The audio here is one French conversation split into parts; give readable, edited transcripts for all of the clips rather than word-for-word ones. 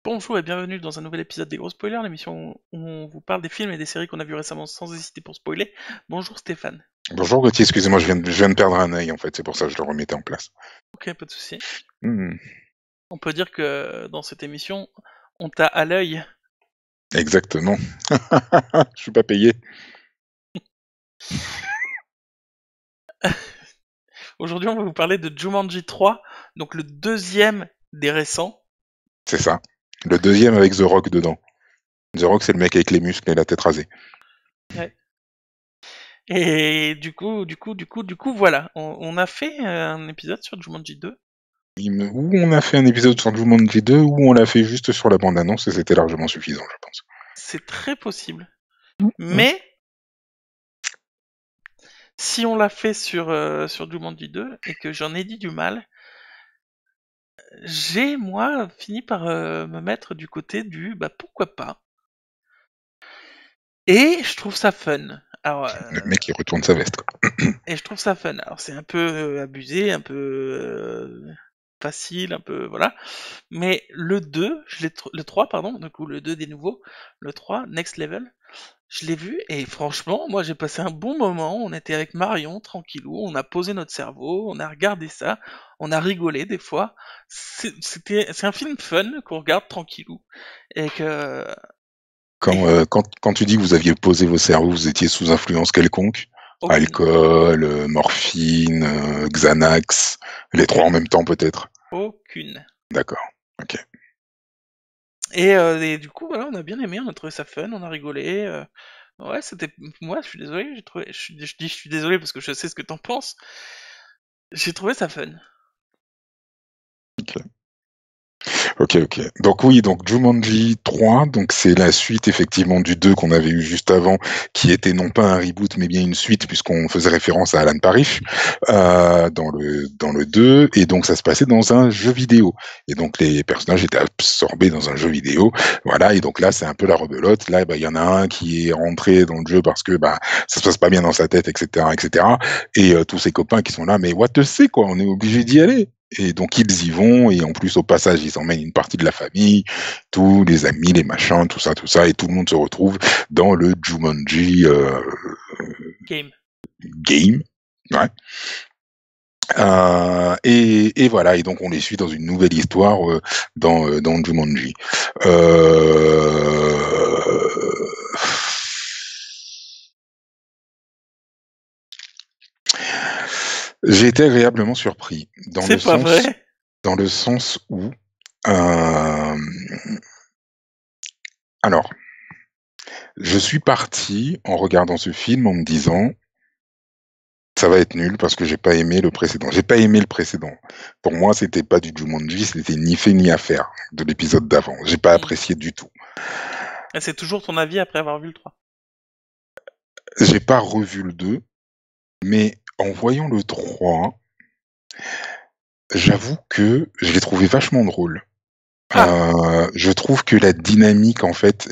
Bonjour et bienvenue dans un nouvel épisode des Gros Spoilers, l'émission où on vous parle des films et des séries qu'on a vus récemment sans hésiter pour spoiler. Bonjour Stéphane. Bonjour Gauthier, excusez-moi, je viens de perdre un œil en fait, c'est pour ça que je le remettais en place. Ok, pas de souci. Hmm, On peut dire que dans cette émission, on t'a à l'œil. exactement. Je suis pas payé. Aujourd'hui, on va vous parler de Jumanji 3, donc le deuxième des récents. C'est ça. Le deuxième avec The Rock dedans. The Rock, c'est le mec avec les muscles et la tête rasée. Ouais. Et voilà, on a fait un épisode sur Jumanji 2. Ou on a fait un épisode sur Jumanji 2, ou on l'a fait juste sur la bande-annonce et c'était largement suffisant, je pense. C'est très possible. Hmm. Mais si on l'a fait sur Jumanji 2 et que j'en ai dit du mal, j'ai, moi, fini par me mettre du côté du bah pourquoi pas. Et je trouve ça fun. Alors, Le mec, il retourne sa veste, quoi. et je trouve ça fun. Alors, c'est un peu abusé, un peu facile, un peu voilà. Mais le 2, le 3, pardon, du coup, le 2 des nouveaux, le 3, Next Level, je l'ai vu et franchement, moi j'ai passé un bon moment. On était avec Marion, tranquillou, on a posé notre cerveau, on a regardé ça, on a rigolé des fois. C'est un film fun qu'on regarde tranquillou et que Quand, et euh, quand, quand tu dis que vous aviez posé vos cerveaux, vous étiez sous influence quelconque, aucune, alcool, morphine, Xanax, les trois en aucune, même temps peut-être. aucune. D'accord. Ok. Et du coup voilà, on a bien aimé, on a trouvé ça fun, on a rigolé. Ouais, c'était moi, je suis désolé, je suis désolé parce que je sais ce que t'en penses. J'ai trouvé ça fun. Ok. Ok, ok. Donc oui, donc Jumanji 3, donc c'est la suite effectivement du 2 qu'on avait eu juste avant, qui était non pas un reboot mais bien une suite puisqu'on faisait référence à Alan Parrish dans le 2, et donc ça se passait dans un jeu vidéo. Et donc les personnages étaient absorbés dans un jeu vidéo, voilà. Et donc là c'est un peu la rebelote. Là, bah, il y en a un qui est rentré dans le jeu parce que bah ça se passe pas bien dans sa tête, etc., etc. Et tous ses copains qui sont là, mais what the c'est quoi, on est obligé d'y aller. Et donc ils y vont, et en plus au passage ils emmènent une partie de la famille, tous les amis, les machins, tout ça, et tout le monde se retrouve dans le Jumanji Game. game. Ouais. Et voilà, et donc on les suit dans une nouvelle histoire dans Jumanji. Euh... J'ai été agréablement surpris C'est pas vrai? dans le sens où euh, alors je suis parti en regardant ce film en me disant ça va être nul parce que j'ai pas aimé le précédent. J'ai pas aimé le précédent. Pour moi, c'était pas du Jumanji, c'était ni fait ni à faire de l'épisode d'avant. J'ai pas Hmm. apprécié du tout. Et c'est toujours ton avis après avoir vu le 3. J'ai pas revu le 2, mais en voyant le 3, j'avoue que je l'ai trouvé vachement drôle. Ah! Je trouve que la dynamique, en fait,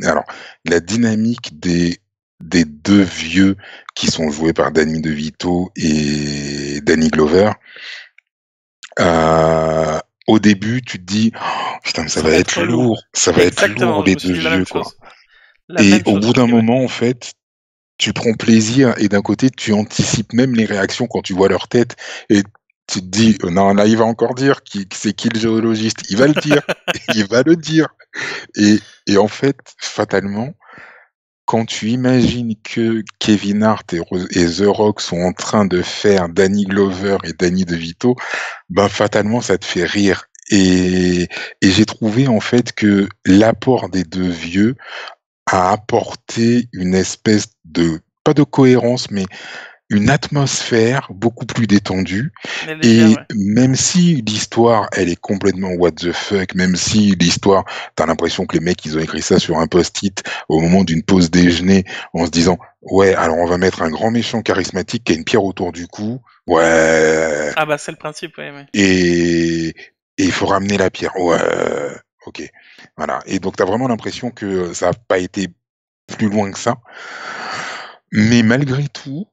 alors, la dynamique des deux vieux qui sont joués par Danny DeVito et Danny Glover, au début, tu te dis, oh, putain, mais Ça va être relou. ça va être lourd Exactement, je les me suis deux dit la même vieux, quoi. chose. La Et même au chose bout d'un aussi, ouais. moment, en fait, tu prends plaisir, et d'un côté, tu anticipes même les réactions quand tu vois leur tête, et tu te dis, non, là, il va encore dire c'est qui le géologiste. Il va le dire. Il va le dire. Et en fait, fatalement, quand tu imagines que Kevin Hart et The Rock sont en train de faire Danny Glover et Danny DeVito, ben fatalement, ça te fait rire. Et j'ai trouvé en fait que l'apport des deux vieux a apporté une espèce de, pas de cohérence, mais une atmosphère beaucoup plus détendue. Mais légère, Et ouais. même si l'histoire, elle est complètement what the fuck, même si l'histoire, t'as l'impression que les mecs, ils ont écrit ça sur un post-it au moment d'une pause déjeuner en se disant, ouais, alors on va mettre un grand méchant charismatique qui a une pierre autour du cou, ouais, Ah bah c'est le principe, ouais, ouais. et il faut ramener la pierre, ouais, ok, voilà. Et donc t'as vraiment l'impression que ça n'a pas été plus loin que ça. Mais malgré tout,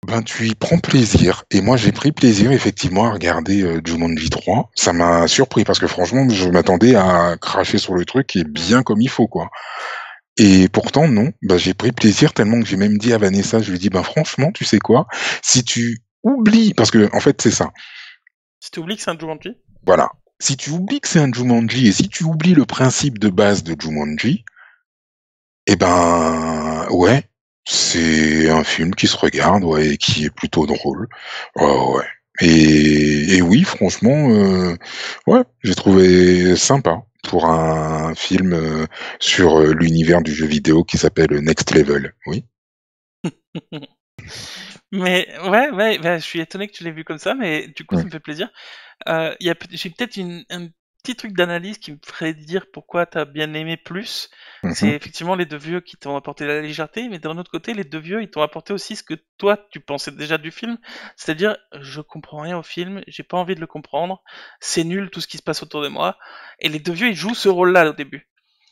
Ben, tu y prends plaisir. Et moi, j'ai pris plaisir, effectivement, à regarder Jumanji 3. Ça m'a surpris parce que franchement, je m'attendais à cracher sur le truc et Mmh. bien comme il faut, quoi. Et pourtant, non. Ben, j'ai pris plaisir tellement que j'ai même dit à Vanessa, je lui ai dit, ben, franchement, tu sais quoi? Si tu oublies, parce que, en fait, c'est ça. Si tu oublies que c'est un Jumanji? Voilà. Si tu oublies que c'est un Jumanji et si tu oublies le principe de base de Jumanji, eh ben, ouais, c'est un film qui se regarde, ouais, et qui est plutôt drôle. Ouais, ouais. Et oui, franchement, ouais, j'ai trouvé sympa pour un film sur l'univers du jeu vidéo qui s'appelle Next Level. Oui. Mais ouais, ouais, bah, je suis étonné que tu l'aies vu comme ça, mais du coup, Mm. ça me fait plaisir. J'ai peut-être un petit truc d'analyse qui me ferait dire pourquoi t'as bien aimé plus. C'est Mhm. effectivement les deux vieux qui t'ont apporté la légèreté, mais d'un autre côté, les deux vieux, ils t'ont apporté aussi ce que toi, tu pensais déjà du film. C'est-à-dire, je comprends rien au film, j'ai pas envie de le comprendre, c'est nul tout ce qui se passe autour de moi. Et les deux vieux, ils jouent ce rôle-là au début.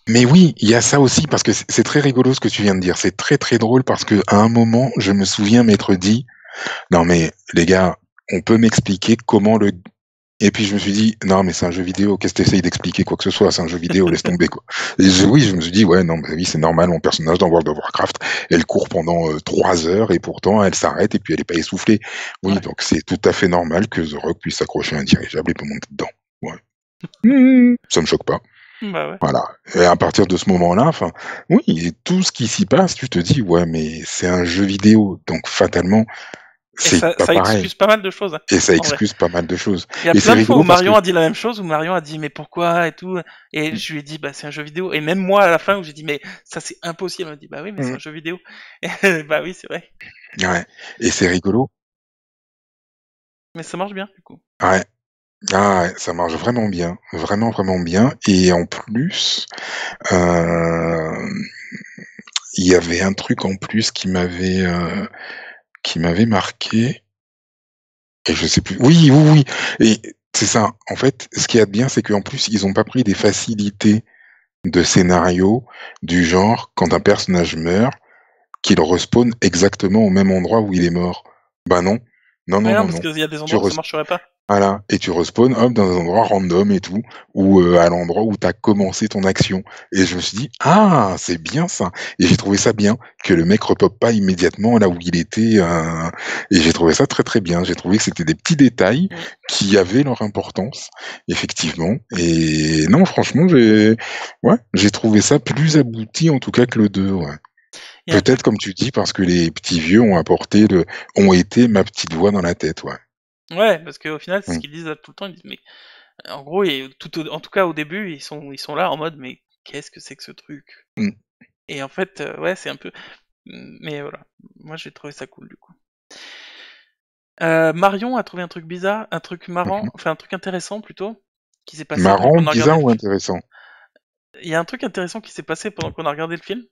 Mais oui, il y a ça aussi parce que c'est très rigolo ce que tu viens de dire. C'est très très drôle parce que à un moment, je me souviens m'être dit, non mais les gars, on peut m'expliquer comment le et puis je me suis dit, non, mais c'est un jeu vidéo, qu'est-ce que t'essayes d'expliquer quoi que ce soit, c'est un jeu vidéo, laisse tomber, quoi. Oui, je me suis dit, ouais, non, bah oui, c'est normal, mon personnage dans World of Warcraft, elle court pendant 3 heures et pourtant elle s'arrête et puis elle est pas essoufflée. Oui, Ouais, donc c'est tout à fait normal que The Rock puisse s'accrocher à un dirigeable et peut monter dedans. Ouais. Ça me choque pas. bah ouais. Voilà. Et à partir de ce moment-là, enfin, oui, et tout ce qui s'y passe, tu te dis, ouais, mais c'est un jeu vidéo, donc fatalement, Et c'est pas ça pareil. excuse pas mal de choses, hein, Et ça en vrai. excuse pas mal de choses. Il y a Et c'est plein de fois où rigolo parce que Marion a dit la même chose, où Marion a dit mais pourquoi et tout, et je lui ai dit bah c'est un jeu vidéo, et même moi à la fin où j'ai dit mais ça c'est impossible, elle m'a dit bah oui mais c'est mm, un jeu vidéo, et bah oui c'est vrai, ouais. Et c'est rigolo. mais ça marche bien du coup. Ouais. Ah ouais, ça marche vraiment bien, vraiment, vraiment bien. Et en plus, il y avait un truc en plus qui m'avait marqué. Et je sais plus. Oui, oui, oui. Et c'est ça. En fait, ce qu'il y a de bien, c'est qu'en plus, ils ont pas pris des facilités de scénario du genre quand un personnage meurt, qu'il respawn exactement au même endroit où il est mort. Bah non. Non, Ouais non, non non, parce non. qu'il y a des Tu endroits où ça marcherait pas. Voilà, et tu respawns, hop, dans un endroit random et tout, ou à l'endroit où tu as commencé ton action. Et je me suis dit: «Ah, c'est bien ça!» Et j'ai trouvé ça bien, que le mec repop pas immédiatement là où il était, et j'ai trouvé ça très, très bien. J'ai trouvé que c'était des petits détails Mm. qui avaient leur importance, effectivement. Et non, franchement, j'ai trouvé ça plus abouti en tout cas que le 2. Ouais. Il y a un Peut-être truc, comme tu dis parce que les petits vieux ont été ma petite voix dans la tête, ouais. ouais parce qu'au final c'est ce Mmh. qu'ils disent tout le temps, ils disent mais en gros en tout cas au début ils sont là en mode mais qu'est-ce que c'est que ce truc, Mmh. et en fait ouais c'est un peu, mais voilà, moi j'ai trouvé ça cool du coup. Marion a trouvé un truc bizarre, un truc marrant, Mmh. enfin un truc intéressant plutôt, qui s'est passé pendant Marrant, qu'on a regardé bizarre le ou film. intéressant? Il y a un truc intéressant qui s'est passé pendant qu'on a regardé le film,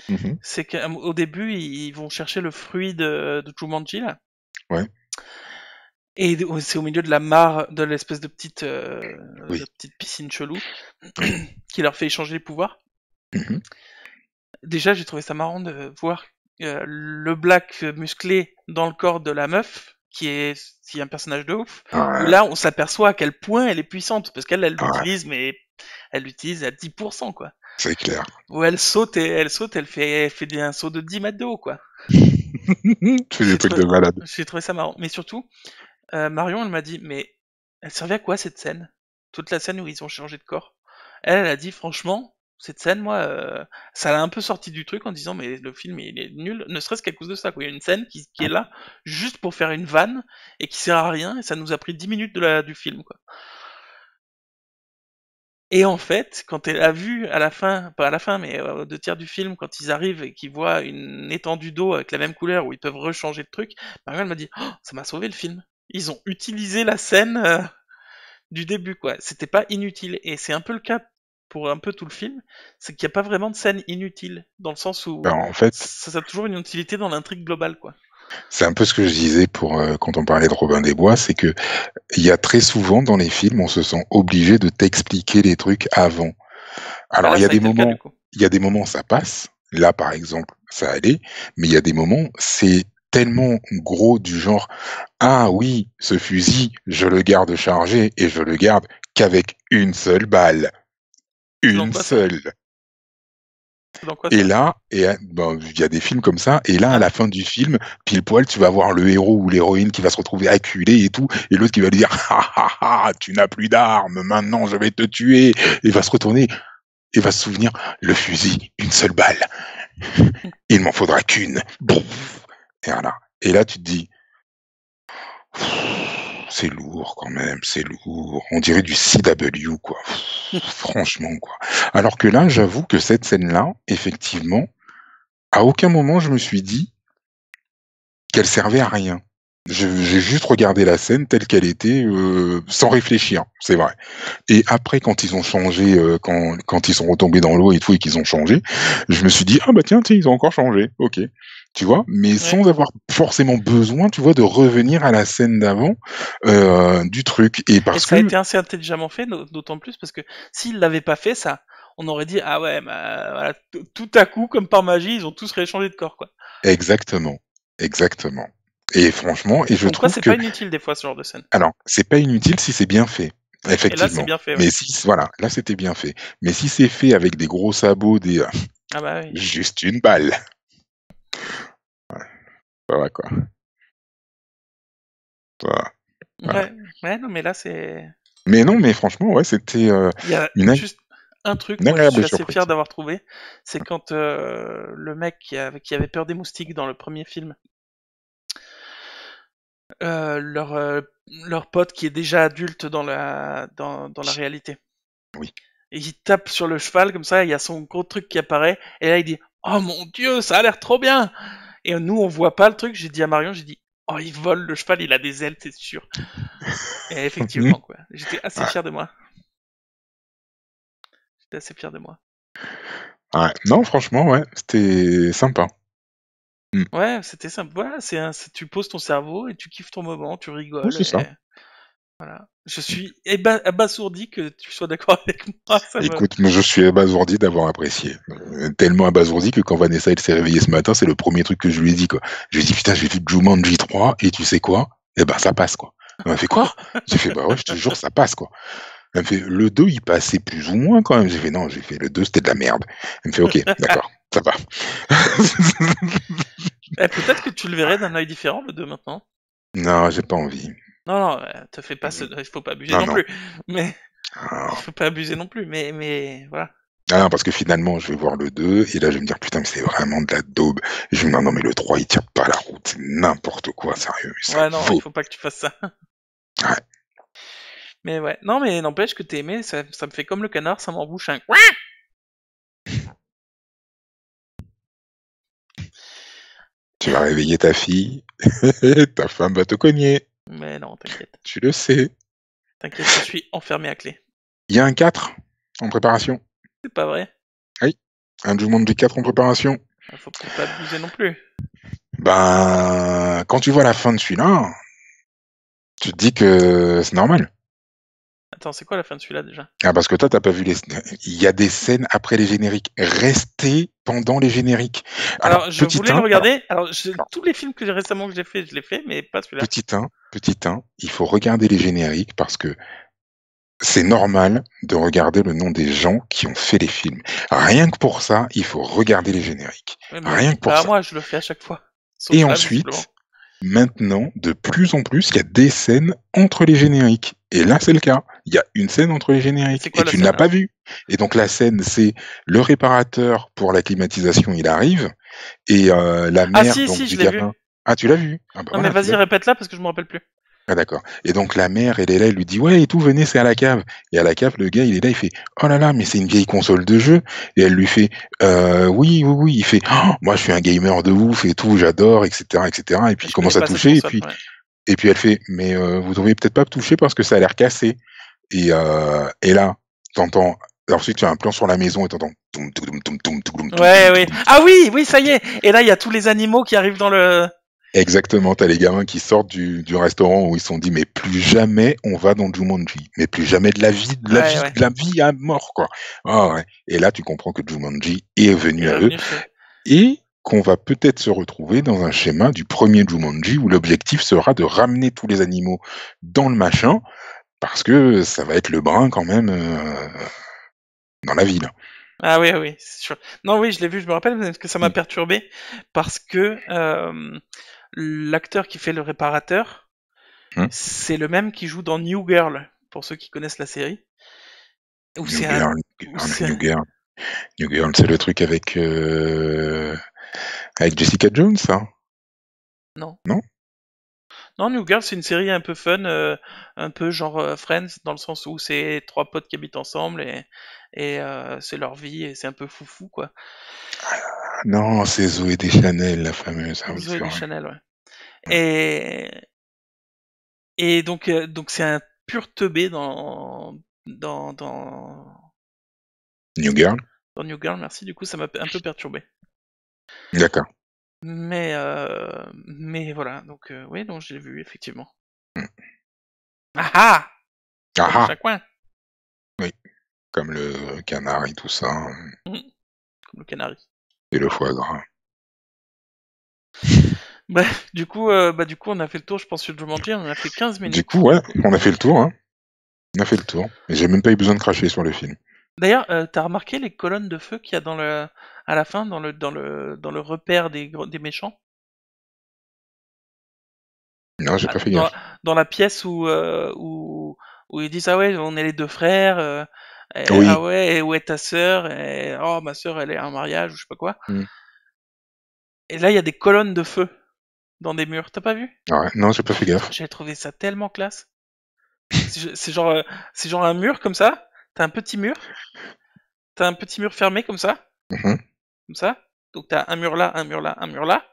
Mmh mh. c'est qu'au début ils vont chercher le fruit de Jumanji là, Ouais, et c'est au milieu de la mare, de l'espèce de oui. petite piscine chelou, Oui. qui leur fait échanger les pouvoirs. Mmh mh. Déjà j'ai trouvé ça marrant de voir le black musclé dans le corps de la meuf, qui est un personnage de ouf, où Ouais, là on s'aperçoit à quel point elle est puissante, parce qu'elle ouais, l'utilise, mais elle l'utilise à 10%, quoi. c'est clair. Où elle fait un saut de 10 mètres de haut, quoi. Tu fais des J'ai trucs trouvé, de malade. j'ai trouvé ça marrant. Mais surtout, Marion, elle m'a dit, mais elle servait à quoi cette scène? Toute la scène où ils ont changé de corps. Elle a dit, franchement, cette scène, moi, ça l'a un peu sorti du truc en disant, mais le film, il est nul, ne serait-ce qu'à cause de ça, quoi. Il y a une scène qui est là, juste pour faire une vanne, et qui sert à rien, et ça nous a pris 10 minutes du film, quoi. Et en fait, quand elle a vu à la fin, pas à la fin, mais aux 2 tiers du film, quand ils arrivent et qu'ils voient une étendue d'eau avec la même couleur où ils peuvent rechanger de trucs, Marion elle m'a dit, oh, ça m'a sauvé le film. Ils ont utilisé la scène du début, quoi. C'était pas inutile. Et c'est un peu le cas pour un peu tout le film, c'est qu'il n'y a pas vraiment de scène inutile, dans le sens où Ben, en fait, ça a toujours une utilité dans l'intrigue globale, quoi. c'est un peu ce que je disais pour, quand on parlait de Robin des Bois, c'est qu'il y a très souvent dans les films, on se sent obligé de t'expliquer les trucs avant. Bah Alors là, ça a été le cas, du coup. il y a des moments ça passe. Là, par exemple, ça allait, mais il y a des moments, c'est tellement gros du genre ah oui, ce fusil, je le garde chargé et je le garde qu'avec une seule balle. C'est dans Une quoi ça? seule. C'est dans quoi Et ça? là, ben, il y a des films comme ça, et là, à Ah, la fin du film, pile poil, tu vas voir le héros ou l'héroïne qui va se retrouver acculé et tout, et l'autre qui va lui dire ah ah ah, tu n'as plus d'armes, maintenant je vais te tuer. Et il va se retourner et va se souvenir le fusil, une seule balle. Il m'en faudra qu'une. Bouf. Et voilà. Et là, tu te dis c'est lourd quand même, c'est lourd. On dirait du CW, quoi. Franchement, quoi. Alors que là, j'avoue que cette scène-là, effectivement, à aucun moment je me suis dit qu'elle servait à rien. J'ai juste regardé la scène telle qu'elle était, sans réfléchir, c'est vrai. Et après, quand ils ont changé, quand ils sont retombés dans l'eau et tout, et qu'ils ont changé, je me suis dit ah bah tiens, ils ont encore changé, ok. Tu vois, mais ouais. sans avoir forcément besoin, tu vois, de revenir à la scène d'avant du truc. Et Et parce ça a que été assez intelligemment fait, d'autant plus parce que s'ils l'avaient pas fait, ça, on aurait dit ah ouais, bah, voilà, tout à coup, comme par magie, ils ont tous rééchangé de corps, quoi. exactement, exactement. Et franchement, et je Comme quoi, trouve c'est que pas inutile des fois ce genre de scène. alors, c'est pas inutile si c'est bien fait, Oui, et là, c'est effectivement. bien fait, ouais. Mais si voilà, là c'était bien fait. Mais si c'est fait avec des gros sabots, des Ah bah oui. juste une balle, voilà quoi. Voilà, voilà. Ouais, ouais, non, mais là, c'est. Mais non, mais franchement, ouais, c'était Il y a une, juste un truc, une moi, je suis agréable assez fier surprise. d'avoir trouvé, c'est quand le mec qui avait peur des moustiques dans le premier film, leur pote qui est déjà adulte dans la réalité. Oui. Et il tape sur le cheval comme ça, il y a son gros truc qui apparaît, et là il dit oh mon dieu, ça a l'air trop bien. Et nous on voit pas le truc, j'ai dit à Marion, j'ai dit oh il vole le cheval, il a des ailes, c'est sûr. Et effectivement quoi, j'étais assez Ouais. fier de moi. J'étais assez fier de moi. Ouais. Non, franchement, ouais, c'était sympa. Mm. Ouais, c'était simple. Voilà, tu poses ton cerveau et tu kiffes ton moment, tu Oui, rigoles c'est ça. et voilà. Je suis abasourdi que tu sois d'accord avec moi, ça me. Écoute, moi je suis abasourdi d'avoir apprécié. Tellement abasourdi que quand Vanessa elle s'est réveillée ce matin, c'est le premier truc que je lui ai dit quoi. Je lui ai dit putain, j'ai vu Jumanji 3 et tu sais quoi? Eh ben ça passe quoi. Elle m'a fait quoi? J'ai fait bah ouais, je te jure ça passe quoi. Elle me fait le 2 il passait plus ou moins quand même. J'ai fait non, j'ai fait le 2 c'était de la merde. Elle me fait ok, d'accord, ça va. Eh, peut-être que tu le verrais d'un œil différent le 2 maintenant. Non, j'ai pas envie. Non, non, te fais pas il faut pas abuser Non, non non. plus. Mais il Ah, faut pas abuser non plus, mais voilà. ah non, parce que finalement, je vais voir le 2 et là, je vais me dire, putain, mais c'est vraiment de la daube. Et je me dis, non, non, mais le 3 il tient pas la route. C'est n'importe quoi, sérieux. Ça Ouais, non, il vaut. faut pas que tu fasses ça. Ouais. Mais ouais, non, mais n'empêche que t'es aimé, ça me fait comme le canard, ça m'embouche un. Tu vas réveiller ta fille, ta femme va te cogner. Mais non, t'inquiète. Tu le sais. T'inquiète, je suis enfermé à clé. Il y a un 4 en préparation. C'est pas vrai. Oui. Un Jumanji 4 en préparation. Faut peut-être pas abuser non plus. Ben, quand tu vois la fin de celui-là, tu te dis que c'est normal. Attends, c'est quoi la fin de celui-là déjà? Ah, parce que toi, t'as pas vu les. Il y a des scènes après les génériques. Restez pendant les génériques. Alors, Alors, je petit voulais le 1, regarder. Alors, tous les films que récemment que j'ai fait, je l'ai fait, mais pas celui-là. petit 1, il faut regarder les génériques parce que c'est normal de regarder le nom des gens qui ont fait les films. Rien que pour ça, il faut regarder les génériques. Ouais, mais Rien que dis pour pas à ça. moi, je le fais à chaque fois. Et Sauf là, visiblement. ensuite, maintenant, de plus en plus, il y a des scènes entre les génériques. Et là, c'est le cas. Il y a une scène entre les génériques. C'est Et quoi la tu ne scène l'as pas alors? vue. Et donc, la scène, c'est le réparateur pour la climatisation, il arrive. Et la Ah mère si, donc si, je du l'ai vu. gamin. Ah, tu l'as vu? Ah bah Non mais voilà, tu vas-y, l'as vu. répète-la parce que je me rappelle plus. Ah d'accord. Et donc la mère, elle est là, elle lui dit ouais et tout, venez, c'est à la cave. Et à la cave, le gars, il est là, il fait oh là là, mais c'est une vieille console de jeu. Et elle lui fait oui, oui, oui. Il fait oh, moi, je suis un gamer de ouf et tout, j'adore, etc., etc. Et puis Mais il je connais commence à pas cette toucher console. Ouais. et puis elle fait mais vous devriez peut-être pas toucher parce que ça a l'air cassé. Et là, t'entends. Ensuite, tu as un plan sur la maison et t'entends. Toum, toudoum, toum, toum, toudoum, toum, Ouais, toum, oui. toudoum. Ah oui, oui, ça y est. Et là, il y a tous les animaux qui arrivent dans le. Exactement, t'as les gamins qui sortent du restaurant où ils se sont dit mais plus jamais on va dans Jumanji, mais plus jamais de la vie, de la Ouais, vie, ouais. de la vie à mort quoi. Ah ouais. Et là tu comprends que Jumanji est Il venu est à eux revenu chez. et qu'on va peut-être se retrouver dans un schéma du premier Jumanji où l'objectif sera de ramener tous les animaux dans le machin, parce que ça va être le brin quand même dans la ville. Ah oui, oui, c'est sûr. Non, oui, je l'ai vu, je me rappelle, parce que ça m'a perturbé, parce que l'acteur qui fait le réparateur, Hum. c'est le même qui joue dans New Girl, pour ceux qui connaissent la série. Où New c'est un... Girl, Où c'est... New Girl, New Girl, c'est le truc avec Jessica Jones, ça? Non. Non? Non, New Girl, c'est une série un peu fun, un peu genre Friends, dans le sens où c'est trois potes qui habitent ensemble et c'est leur vie et c'est un peu foufou, quoi. Non, c'est Zoé Deschanel, la fameuse. Ah oui, Zoé c'est vrai. Deschanel, ouais. Et, et donc c'est un pur teubé dans, dans, New Girl? dans New Girl, merci. Du coup, ça m'a un peu perturbé. D'accord. Mais voilà, donc oui, donc j'ai vu, effectivement. Mm. Ah ah! Ah Comme le ah! chagrin. Oui, comme le canard et tout ça, Comme le canari. et le foie gras. Bref, du coup, on a fait le tour, je pense, sur Jumanji, on en a fait 15 Du minutes. coup, ouais, on a fait le tour, hein. On a fait le tour. Et j'ai même pas eu besoin de cracher sur le film. D'ailleurs, t'as remarqué les colonnes de feu qu'il y a à la fin, dans le repère des méchants? Non, j'ai Ah, pas fait gaffe. dans la pièce où ils disent, ah ouais, on est les deux frères, ah Oui. ouais, et où est ta sœur? Et, oh, ma sœur, elle est à un mariage, ou je sais pas quoi. Mm. Et là, il y a des colonnes de feu dans des murs, t'as pas vu? Ouais, non, j'ai pas fait gaffe. J'ai trouvé ça tellement classe. C'est genre, c'est genre un mur comme ça, t'as un petit mur, t'as un petit mur fermé Mhm, comme ça. Donc t'as un mur là, un mur là, un mur là,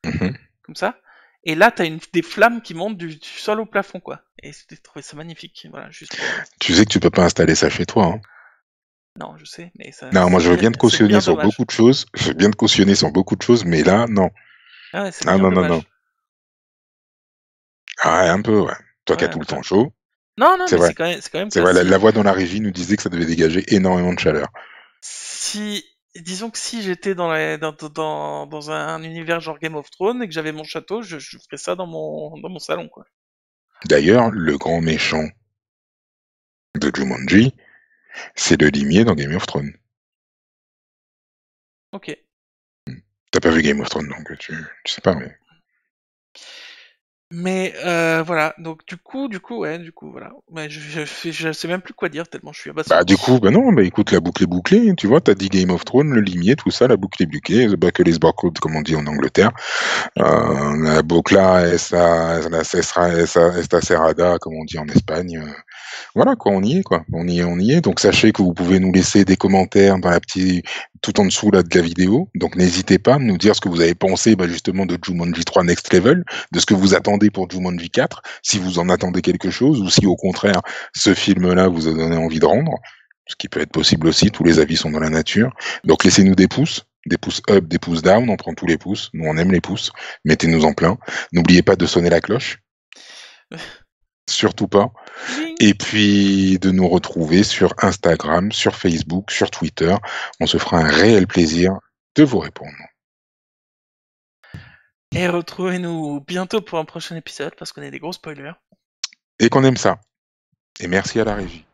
mhm. comme ça. Et là, t'as des flammes qui montent du sol au plafond, quoi. Et j'ai trouvé ça magnifique. Voilà, juste pour. Tu sais que tu peux pas installer ça chez toi, hein. Non, je sais, mais ça, Non, moi je veux bien te c'est cautionner bien sur dommage. beaucoup de choses. Je veux bien te cautionner sur beaucoup de choses, mais là, non. Ah ouais, c'est Ah bien non, non, non. dommage. Ah, ouais, un peu, ouais. Toi qui Ouais, as tout un le peu. temps chaud. Non, non, C'est mais vrai. c'est quand même C'est vrai, classe. la voix dans la régie nous disait que ça devait dégager énormément de chaleur. Si, disons que si j'étais dans un univers genre Game of Thrones et que j'avais mon château, je ferais ça dans mon salon, quoi. D'ailleurs, le grand méchant de Jumanji, c'est le limier dans Game of Thrones. Ok. T'as pas vu Game of Thrones, donc tu sais pas, mais... Mais voilà, donc du coup, voilà. Mais je sais même plus quoi dire tellement je suis Bah du abasourdi. coup, bah non, bah écoute, la boucle est bouclée, tu vois, t'as dit Game of Thrones, le limier, tout ça, la boucle est bouclée, The Buckle is buckled, comme on dit en Angleterre. La bocla esta cerrada, comme on dit en Espagne. Voilà, quoi, on y est, quoi. On y est. Donc, sachez que vous pouvez nous laisser des commentaires dans la petite, tout en dessous, là, de la vidéo. Donc, n'hésitez pas à nous dire ce que vous avez pensé, bah, justement, de Jumanji 3 Next Level, de ce que vous attendez pour Jumanji 4, si vous en attendez quelque chose, ou si, au contraire, ce film-là vous a donné envie de rendre. Ce qui peut être possible aussi, tous les avis sont dans la nature. Donc, laissez-nous des pouces up, des pouces down, on prend tous les pouces. Nous, on aime les pouces. Mettez-nous en plein. N'oubliez pas de sonner la cloche. Surtout pas. Ding. Et puis de nous retrouver sur Instagram, sur Facebook, sur Twitter. On se fera un réel plaisir de vous répondre. Et retrouvez-nous bientôt pour un prochain épisode parce qu'on est des gros spoilers. Et qu'on aime ça. Et merci à la régie.